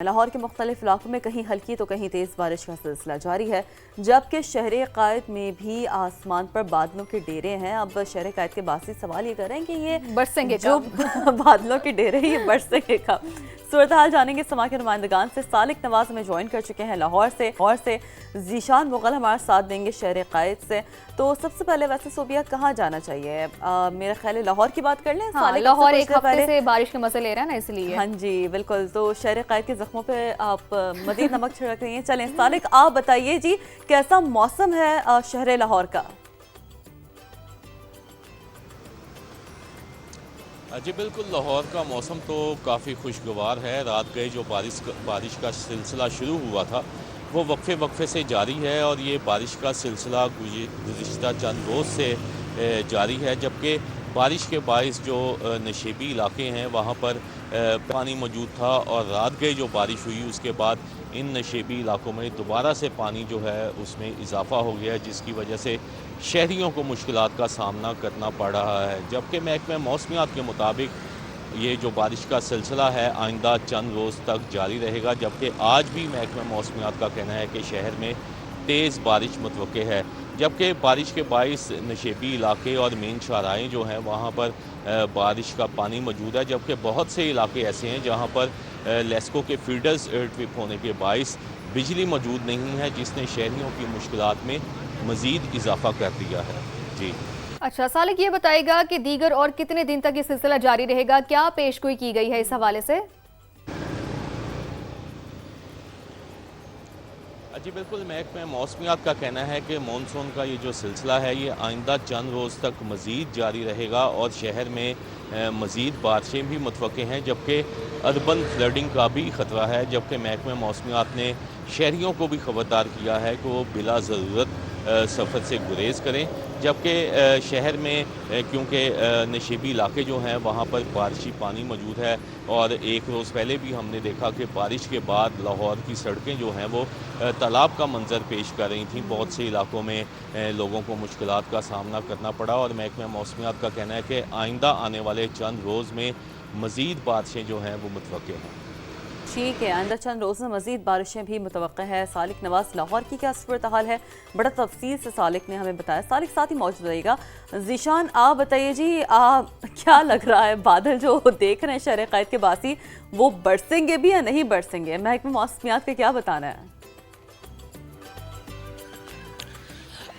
लाहौर के मुख्तलिफ इलाकों में कहीं हल्की तो कहीं तेज़ बारिश का सिलसिला जारी है, जबकि शहर कायद में भी आसमान पर बादलों के डेरे हैं। अब शहर कायद के बासी सवाल ये कर रहे हैं कि ये बरसेंगे जो बादलों के डेरे ये बरसेंगे कब। सूरत हाल जानेंगे समा के नुमाइंदगान से। सालिक नवाज हमें ज्वाइन कर चुके हैं लाहौर से जीशान मुगल हमारा साथ देंगे शहर कायद से। तो सबसे पहले वैसे सोबिया कहाँ जाना चाहिए? मेरा ख्याल है लाहौर की बात कर लें। हाँ, लाहौर एक हफ्ते से बारिश के मजे ले रहा है ना, इसलिए। हाँ जी बिल्कुल। तो शहर कायद के जख्मों पे आप मजीद नमक छिड़क रही हैं। चलें सालिक, आप बताइए जी कैसा मौसम है शहर लाहौर का? जी बिल्कुल, लाहौर का मौसम तो काफ़ी खुशगवार है। रात गए जो बारिश का सिलसिला शुरू हुआ था वो वक्फे से जारी है और ये बारिश का सिलसिला गुज़िश्ता चंद रोज़ से जारी है, जबकि बारिश के बाइस जो नशेबी इलाके हैं वहाँ पर पानी मौजूद था और रात गए जो बारिश हुई उसके बाद इन नशेबी इलाकों में दोबारा से पानी जो है उसमें इजाफ़ा हो गया है, जिसकी वजह से शहरियों को मुश्किलात का सामना करना पड़ रहा है। जबकि महकमा मौसमियात के मुताबिक ये जो बारिश का सिलसिला है आइंदा चंद रोज़ तक जारी रहेगा, जबकि आज भी महकमा मौसमियात का कहना है कि शहर में तेज़ बारिश मुतवक्के है। जबकि बारिश के बाइस नशेबी इलाके और मेन शाहराएँ जो हैं वहाँ पर बारिश का पानी मौजूद है, जबकि बहुत से इलाके ऐसे हैं जहाँ पर लेस्को के फीडर्स ट्रिप होने के बाइस बिजली मौजूद नहीं है, जिसने शहरियों की मुश्किलात में मज़ीद इजाफा कर दिया है। जी अच्छा सालिक, ये बताएगा कि दीगर और कितने दिन तक ये सिलसिला जारी रहेगा? क्या पेशगोई की गई है इस हवाले से? जी बिल्कुल, महकमा मौसमियात का कहना है कि मानसून का ये जो सिलसिला है ये आइंदा चंद रोज़ तक मज़ीद जारी रहेगा और शहर में मज़ीद बारिशें भी मुतवक्के हैं, जबकि अर्बन फ्लडिंग का भी ख़तरा है। जबकि महकमा मौसमियात ने शहरियों को भी ख़बरदार किया है कि वो बिला ज़रूरत सफ़र से गुरेज़ करें। जबकि शहर में क्योंकि नशेबी इलाके जो हैं वहाँ पर बारिशी पानी मौजूद है और एक रोज़ पहले भी हमने देखा कि बारिश के बाद लाहौर की सड़कें जो हैं वो तालाब का मंजर पेश कर रही थी। बहुत से इलाकों में लोगों को मुश्किलात का सामना करना पड़ा और महकमा मौसमियात का कहना है कि आइंदा आने वाले चंद रोज़ में मज़ीद बारिशें जो हैं वो मुतवक्के हैं। ठीक है, आइंदा चंद रोज़ में मज़ीद बारिशें भी मुतवक्का है। सालिक नवाज, लाहौर की क्या सूरत हाल है बड़ा तफसील से सालिक ने हमें बताया। सालिक साथ ही मौजूद रहेगा। जीशान आप बताइए जी, क्या लग रहा है बादल जो देख रहे हैं शहर कायद के बासी वो बरसेंगे भी या नहीं बरसेंगे? महकमा मौसमियात का क्या बताना है?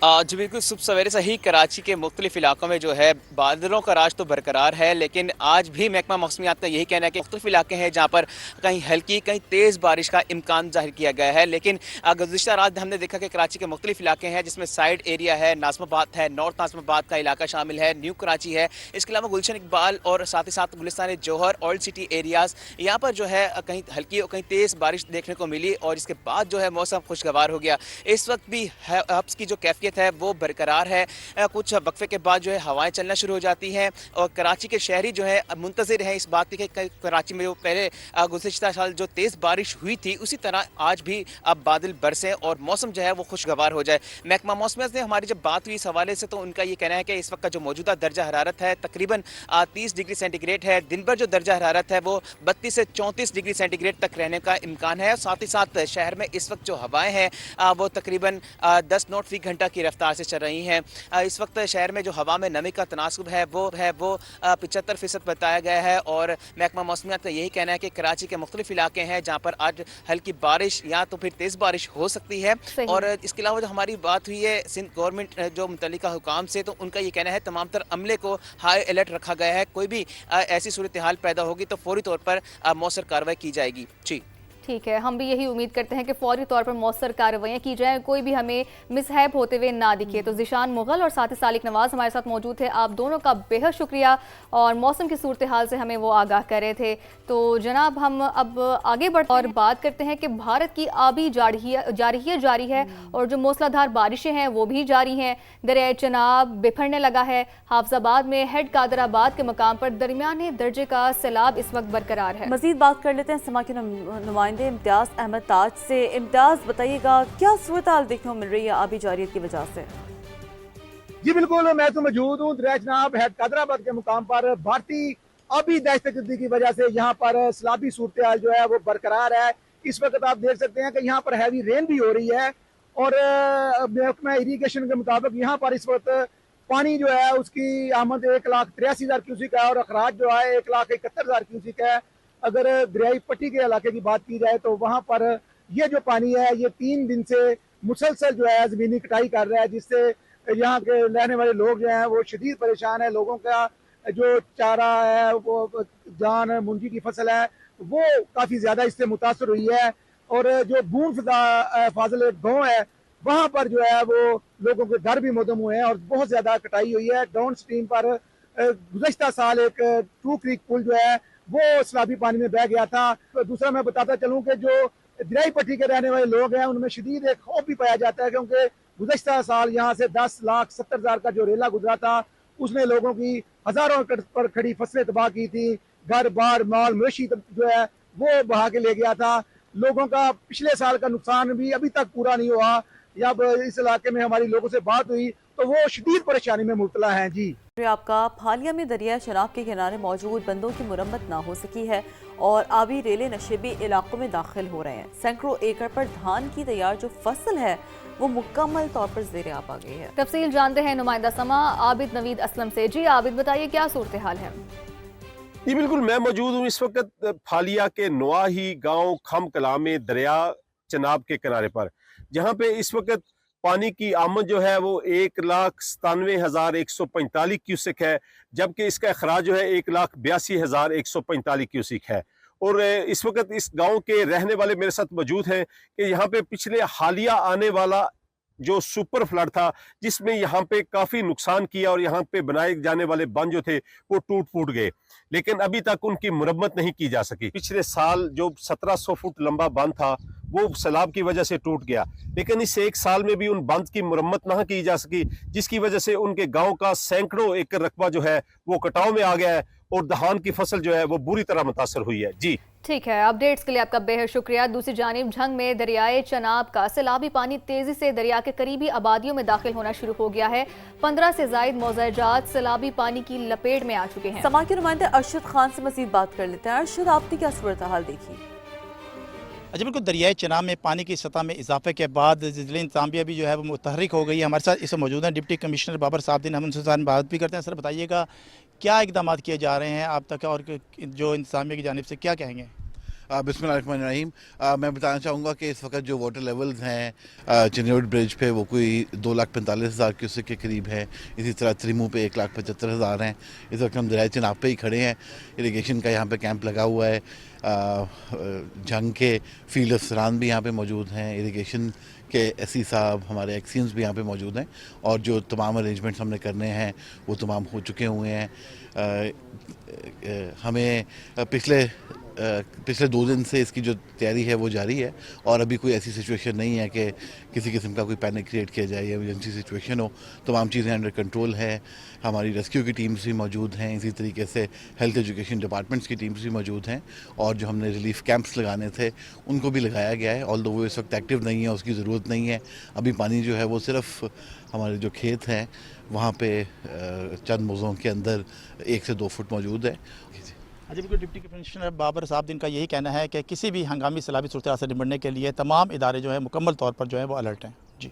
जी बिल्कुल, सुबह सवेरे से ही कराची के मुख्तलिफ इलाकों में जो है बादलों का राज तो बरकरार है, लेकिन आज भी महकमा मौसमियात का यही कहना है कि मुख्तलिफ इलाके हैं जहाँ पर कहीं हल्की कहीं तेज़ बारिश का इम्कान ज़ाहिर किया गया है। लेकिन गुज़िश्ता रात हमने देखा कि कराची के मुख्तलिफ इलाके हैं जिसमें साइड एरिया है, नाज़िमाबाद है, नॉर्थ नाज़िमाबाद का इलाका शामिल है, न्यू कराची है, इसके अलावा गुलशन इकबाल और साथ ही साथ गुलिस्तान जौहर, ओल्ड सिटी एरियाज़, यहाँ पर जो है कहीं हल्की और कहीं तेज़ बारिश देखने को मिली और इसके बाद जो है मौसम खुशगवार हो गया। इस वक्त भी हब्स की जो कैफियत है वो बरकरार है। कुछ वक्फे के बाद जो है हवाएं चलना शुरू हो जाती हैं और कराची के शहरी जो है मुंतज़िर हैं इस बात की कि कराची में जो पहले गुज़िश्ता साल जो तेज़ बारिश हुई थी उसी तरह आज भी अब बादल बरसें और मौसम जो है वो खुशगवार हो जाए। महकमा मौसमियात ने हमारी जब बात हुई इस हवाले से तो उनका ये कहना है कि इस वक्त का जो मौजूदा दर्जा हरारत है तकरीबन 30 डिग्री सेंटीग्रेड है। दिन भर जो दर्जा हरारत है वो 32 से 34 डिग्री सेंटीग्रेड तक रहने का इम्कान है। साथ ही साथ शहर में इस वक्त जो हवाएं हैं वो तकरीबन 10 नॉट फी घंटा की रफ्तार से चल रही हैं। इस वक्त शहर में जो हवा में नमी का तनासुब है वो 75% बताया गया है और महकमा मौसमियात का यही कहना है कि कराची के मुख्तलिफ इलाके हैं जहाँ पर आज हल्की बारिश या तो फिर तेज़ बारिश हो सकती है। और इसके अलावा जो हमारी बात हुई है सिंध गवर्नमेंट जो मुतल्लिका हुकाम से, तो उनका ये कहना है तमाम तर अमले को हाई अलर्ट रखा गया है। कोई भी ऐसी सूरत हाल पैदा होगी तो फौरी तौर पर मौसर कार्रवाई की जाएगी। जी ठीक है, हम भी यही उम्मीद करते हैं कि फौरी तौर पर मौसर कार्रवाइयाँ की जाएं, कोई भी हमें मिसहैप होते हुए ना दिखे। तो जीशान मुगल और साथ ही सालिक नवाज हमारे साथ मौजूद थे। आप दोनों का बेहद शुक्रिया और मौसम की सूरत हाल से हमें वो आगाह कर रहे थे। तो जनाब हम अब आगे बढ़ते और बात करते हैं कि भारत की आबी जारी है और जो मूसलाधार बारिशें हैं वो भी जारी हैं। दरिया चनाब बिफरने लगा है। हाफजाबाद में हेड कादराबाद के मकाम पर दरमियाने दर्जे का सैलाब इस वक्त बरकरार है। मजीद बात कर लेते हैं समा के नुमाइंदे इम्तियाज अहमद ताज से। इम्तियाज बताइएगा क्या सूरत हाल देखने को मिल रही है आबी जारियत की वजह से? जी बिल्कुल, मैं तो मौजूद हूँ दरिया चनाब हेड कादराबाद के मुकाम पर। भारतीय आबी दहशतगर्दी की वजह से यहाँ पर सैलाबी सूरत हाल जो है वो बरकरार है। इस वक्त आप देख सकते हैं कि यहाँ पर हैवी रेन भी हो रही है और महकमा इरीगेशन के मुताबिक यहाँ पर इस वक्त पानी जो है उसकी आमद 1,83,000 क्यूसिक है और अखराज जो है 1,71,000 क्यूसिक है। अगर दरियाई पट्टी के इलाके की बात की जाए तो वहाँ पर ये जो पानी है ये 3 दिन से मुसलसल जो है ज़मीनी कटाई कर रहा है, जिससे यहाँ के रहने वाले लोग जो हैं वो शदीद परेशान है। लोगों का जो चारा है वो जान मुंजी की फसल है वो काफ़ी ज़्यादा इससे मुतासर हुई है और जो बूंद फाजिल एक गाँव है वहाँ पर जो है वो लोगों के घर भी मुदम हुए हैं और बहुत ज़्यादा कटाई हुई है। डाउन स्ट्रीम पर गुज़श्ता साल एक टू क्रीक पुल जो है वो सैलाबी पानी में बह गया था। दूसरा मैं बताता चलूँ कि जो दरियाई पट्टी के रहने वाले लोग हैं उनमें शदीद एक खौफ भी पाया जाता है, क्योंकि गुज़श्ता साल यहाँ से 10,70,000 का जो रेला गुजरा था उसने लोगों की हज़ारों एकड़ पर खड़ी फसलें तबाह की थी, घर बार माल मवेशी जो है वो बहा के ले गया था। लोगों का पिछले साल का नुकसान भी अभी तक पूरा नहीं हुआ। जब इस इलाके में हमारी लोगों से बात हुई तो वो शदीद परेशानी में मुब्तला हैं। जी आपका हालिया में दरिया शनाब के किनारे मौजूद बंदों की मुरम्मत ना हो सकी है और आबी रेले नशेबी इलाकों में दाखिल हो रहे हैं। सैकड़ों एकड़ पर धान की तैयार जो फसल है वो मुकम्मल तौर पर ज़ेरे आब आ गई है। तफसील जानते हैं नुमाइंदा समा आबिद नवीद असलम से। जी आबिद, बताइए क्या सूरत हाल है? जी बिल्कुल, मैं मौजूद हूँ इस वक्त फालिया के नवाही गांव खम कला में दरिया चनाब के किनारे पर, जहां पे इस वक्त पानी की आमद जो है वो 1,97,145 क्यूसिक है, जबकि इसका अखराज जो है 1,82,145 क्यूसिक है। और इस वक्त इस गांव के रहने वाले मेरे साथ मौजूद हैं कि यहाँ पे पिछले हालिया आने वाला जो सुपर फ्लड था जिसमें यहाँ पे काफ़ी नुकसान किया और यहाँ पे बनाए जाने वाले बांध जो थे वो टूट फूट गए, लेकिन अभी तक उनकी मुरम्मत नहीं की जा सकी। पिछले साल जो 1700 फुट लंबा बांध था वो सैलाब की वजह से टूट गया, लेकिन इस एक साल में भी उन बांध की मुरम्मत ना की जा सकी, जिसकी वजह से उनके गांव का सैकड़ों एकड़ रकबा जो है वो कटाव में आ गया है और धान की फसल जो है वो बुरी तरह मुतासर हुई है। जी ठीक है, अपडेट्स के लिए आपका बेहद शुक्रिया। दूसरी जानिब झंग में दरियाए चनाब का सैलाबी पानी तेजी से दरिया के करीबी आबादियों में दाखिल होना शुरू हो गया है। 15 से जायद मौज़ाजात सैलाबी पानी की लपेट में आ चुके हैं। समा के नुमाइंदे अरशद खान से मजीद बात कर लेते हैं। अरशद, आपने क्या सूरत हाल देखी? अच्छा बिल्कुल, दरियाए चनाब में पानी की सतह में इजाफे के बाद ज़िले इंतज़ामिया भी जो है वो मुतहरिक हो गई है। हमारे साथ इस मौजूद हैं डिप्टी कमिश्नर बाबर साहब, हम उनसे बात भी करते हैं। सर बताइएगा क्या इकदाम किए जा रहे हैं आप तक और जो इंतज़ामिया की जानिब से क्या कहेंगे? बिस्मिल्लाहिर्रहमानिर्रहीम। मैं बताना चाहूँगा कि इस वक्त जो वाटर लेवल्स हैं चिन्योट ब्रिज पे वो कोई 2,45,000 क्यूसेक के करीब है। इसी तरह त्रिमू पे 1,75,000 हैं। इस वक्त हम दरिया चनाब पे ही खड़े हैं। इरिगेशन का यहाँ पे कैंप लगा हुआ है। जंग के फील्ड अफसरान भी यहाँ पे मौजूद हैं, इरिगेशन के एससी साहब, हमारे एक्सीएंस भी यहाँ पे मौजूद हैं और जो तमाम अरेंजमेंट्स हमने करने हैं वो तमाम हो चुके हुए हैं। हमें पिछले 2 दिन से इसकी जो तैयारी है वो जारी है और अभी कोई ऐसी सिचुएशन नहीं है कि किसी किस्म का कोई पैनिक क्रिएट किया जाए या इमरजेंसी सिचुएशन हो। तमाम चीज़ें अंडर कंट्रोल है। हमारी रेस्क्यू की टीम्स भी मौजूद हैं, इसी तरीके से हेल्थ एजुकेशन डिपार्टमेंट्स की टीम्स भी मौजूद हैं और जो हमने रिलीफ कैंप्स लगाने थे उनको भी लगाया गया है। ऑल्दो वो इस वक्त एक्टिव नहीं है, उसकी ज़रूरत नहीं है। अभी पानी जो है वो सिर्फ हमारे जो खेत हैं वहाँ पे चंद मौज़ों के अंदर 1 से 2 फुट मौजूद है। अच्छा बिल्कुल, डिप्टी कमिश्नर बाबर साहब का यही कहना है कि किसी भी हंगामी सैलाबी सूरत से निपटने के लिए तमाम इदारे जो है मुकम्मल तौर पर जो है वो अलर्ट हैं। जी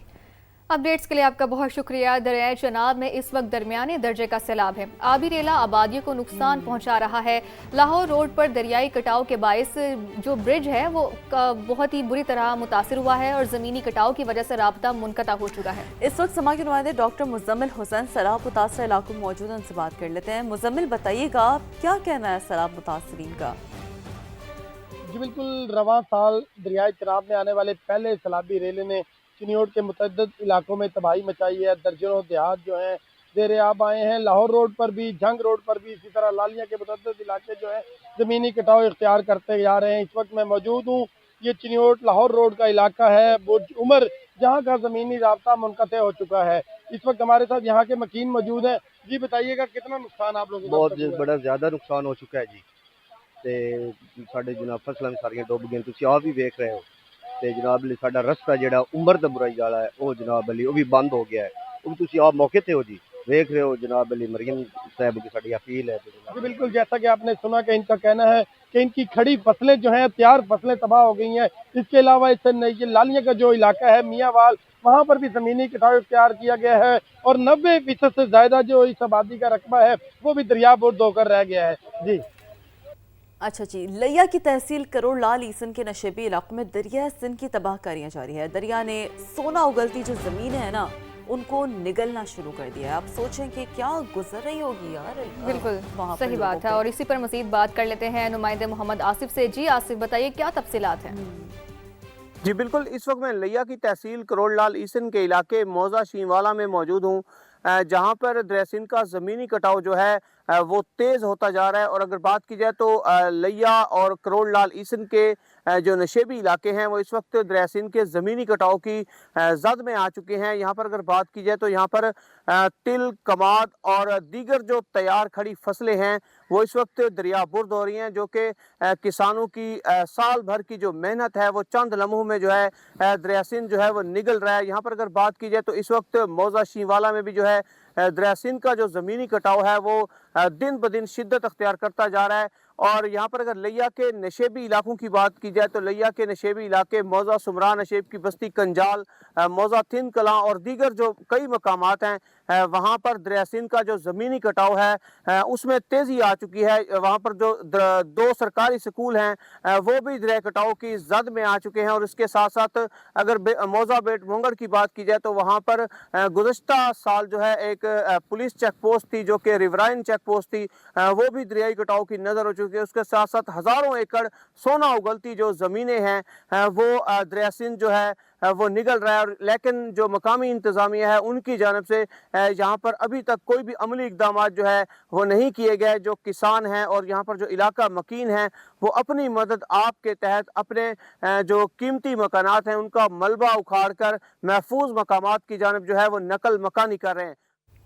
अपडेट्स के लिए आपका बहुत शुक्रिया। दरियाए चनाब में इस वक्त दरमियाने दर्जे का सैलाब है। आबी रेला आबादियों को नुकसान पहुंचा रहा है। लाहौर रोड पर दरियाई कटाव के बायस जो ब्रिज है वो बहुत ही बुरी तरह मुतासिर हुआ है और ज़मीनी कटाव की वजह से राब्ता मुनक़ता हो चुका है। इस वक्त समा के नुमाइंदे डॉक्टर मुजम्मिल हुसैन सैलाब मुतासर इलाकों में मौजूद हैं, उनसे बात कर लेते हैं। मुजम्मिल, बताइएगा क्या कहना है सैलाब मुतासरीन का? जी बिल्कुल, रवां साल दरियाए चनाब में आने वाले पहले सैलाबी रेले ने चिन्योट के मुतअद्दिद इलाकों में तबाही मचाई है। दर्जनों देहात जो हैं ज़ेरे आब आए हैं। लाहौर रोड पर भी, जंग रोड पर भी, इसी तरह लालिया के मुतअद्दिद इलाके जो है ज़मीनी कटाव इख्तियार करते जा रहे हैं। इस वक्त मैं मौजूद हूँ, ये चिन्योट लाहौर रोड का इलाका है, बुर्ज उमर, जहाँ का ज़मीनी राब्ता मुनक़ते हो चुका है। इस वक्त हमारे साथ यहाँ के मकीन मौजूद हैं। जी बताइएगा कितना नुकसान आप लोगों को? बहुत बड़ा ज़्यादा नुकसान हो चुका है जी। ਤੇ ਸਾਡੇ ਜਨਾਬ ਫਸਲਾਂ ਸਾਰੀਆਂ ਡੁੱਬ ਗਈਆਂ, ਤੁਸੀਂ ਆਪ ਵੀ ਵੇਖ ਰਹੇ ਹੋ। ਤੇ ਜਨਾਬ ਲਈ ਸਾਡਾ ਰਸਤਾ ਜਿਹੜਾ ਉਮਰ ਦਾ ਬੁਰਾਈ ਵਾਲਾ ਹੈ ਉਹ ਜਨਾਬ ਅਲੀ ਉਹ ਵੀ ਬੰਦ ਹੋ ਗਿਆ ਹੈ। ਉਹ ਵੀ ਤੁਸੀਂ ਆਪ मौके पे हो जी, देख रहे हो। जनाब अली मरियम साहब की साड़ी अपील है। जी बिल्कुल, जैसा कि आपने सुना कि इनका कहना है कि इनकी खड़ी फसलें जो हैं, तैयार फसलें तबाह हो गई हैं। इसके अलावा इस ये लालिया का जो इलाका है मियांवाल, वहाँ पर भी ज़मीनी कटाव इख्तियार किया गया है और 90% से ज़्यादा जो इस आबादी का रकबा है वो भी दरिया बुर्द होकर रह गया है जी। अच्छा जी, लिया की तहसील करोड़ लाल ईसन के नशेबी इलाकों में दरिया सिंध की तबाहकारियां जारी है। दरिया ने सोना उगलती जो जमीन है ना, उनको निगलना शुरू कर दिया है। आप सोचें कि क्या गुजर रही होगी यार। बिल्कुल वहाँ पर सही लोगों बात है। को। और इसी पर मजीद बात कर लेते हैं नुमाइंदे मोहम्मद आसिफ से। जी आसिफ, बताइए क्या तफसीलात हैं। जी बिल्कुल, इस वक्त मैं लिया की तहसील करोड़ लाल ईसन के इलाके मौजा शीवाला में मौजूद हूँ, जहाँ पर दरिया का ज़मीनी कटाव जो है वो तेज़ होता जा रहा है। और अगर बात की जाए तो लिया और करोड़ लाल ईसन के जो नशेबी इलाके हैं वो इस वक्त दरिया के ज़मीनी कटाव की जद में आ चुके हैं। यहाँ पर अगर बात की जाए तो यहाँ पर तिल, कमाद और दीगर जो तैयार खड़ी फसलें हैं वो इस वक्त दरिया बुर्द हो रही हैं, जो कि किसानों की साल भर की जो मेहनत है वो चंद लम्हों में जो है दरिया सिंध जो है वो निगल रहा है। यहाँ पर अगर बात की जाए तो इस वक्त मौजा शीवाला में भी जो है दरिया सिंध का जो ज़मीनी कटाव है वो दिन ब दिन शिद्दत अख्तियार करता जा रहा है। और यहाँ पर अगर लिया के नशेबी इलाकों की बात की जाए तो लिया के नशेबी इलाके मौजा सुमरा नशेब की बस्ती कंजाल, मौजा थिन कलां और दीगर जो कई मकामात हैं वहाँ पर दरिया सिंध का जो ज़मीनी कटाव है उसमें तेज़ी आ चुकी है। वहाँ पर जो 2 सरकारी स्कूल हैं वो भी दरिया कटाव की जद में आ चुके हैं। और इसके साथ साथ अगर मौजा बेट मोंगड़ की बात की जाए तो वहाँ पर गुज़श्ता साल जो है एक पुलिस चेक पोस्ट थी जो कि रिवराइन चेक पोस्ट थी, वो भी दरियाई कटाव की नज़र हो चुकी है। उसके साथ साथ हज़ारों एकड़ सोना उगलती जो ज़मीनें हैं वो दरिया सिंध जो है वो निगल रहा है। और लेकिन जो मकामी इंतज़ामिया है उनकी जानब से यहाँ पर अभी तक कोई भी अमली इकदाम जो है वो नहीं किए गए। जो किसान हैं और यहाँ पर जो इलाका मकीन है वो अपनी मदद आप के तहत अपने जो कीमती मकानात हैं उनका मलबा उखाड़ कर महफूज मकामात की जानब जो है वो नकल मकानी कर रहे हैं।